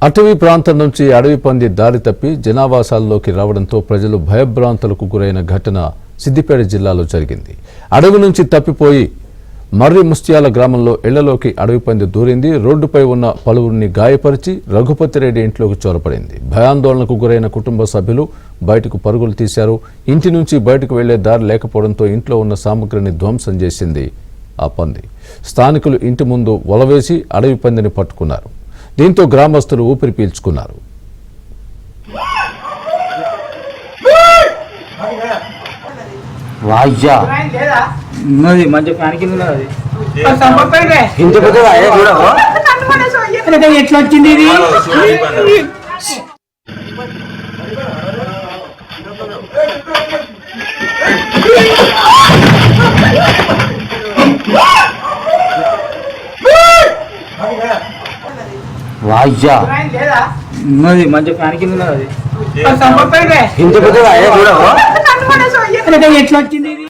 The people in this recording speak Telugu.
అటవీ ప్రాంతం నుంచి అడవి పంది దారి తప్పి జనావాసాల్లోకి రావడంతో ప్రజలు భయభ్రాంతులకు గురైన ఘటన సిద్దిపేట జిల్లాలో జరిగింది. అడవి నుంచి తప్పిపోయి మర్రి ముస్త్యాల గ్రామంలో ఇళ్లలోకి అడవి పంది దూరింది. రోడ్డుపై ఉన్న పలువురిని గాయపరిచి రఘుపతిరెడ్డి ఇంట్లోకి చొరపడింది. భయాందోళనకు గురైన కుటుంబ సభ్యులు బయటకు పరుగులు తీశారు. ఇంటి నుంచి బయటకు వెళ్లే దారి లేకపోవడంతో ఇంట్లో ఉన్న సామగ్రిని ధ్వంసం చేసింది ఆ పంది. స్థానికులు ఇంటి ముందు వలవేసి అడవి పందిని పట్టుకున్నారు. దీంతో గ్రామస్తులు ఊపిరి పీల్చుకున్నారు. మంచి ఫ్యాన్ కింద ఎట్లా వచ్చింది ఇది? మంచి ఫ్యాన్ కింద ఎట్లా వచ్చింది ఇది?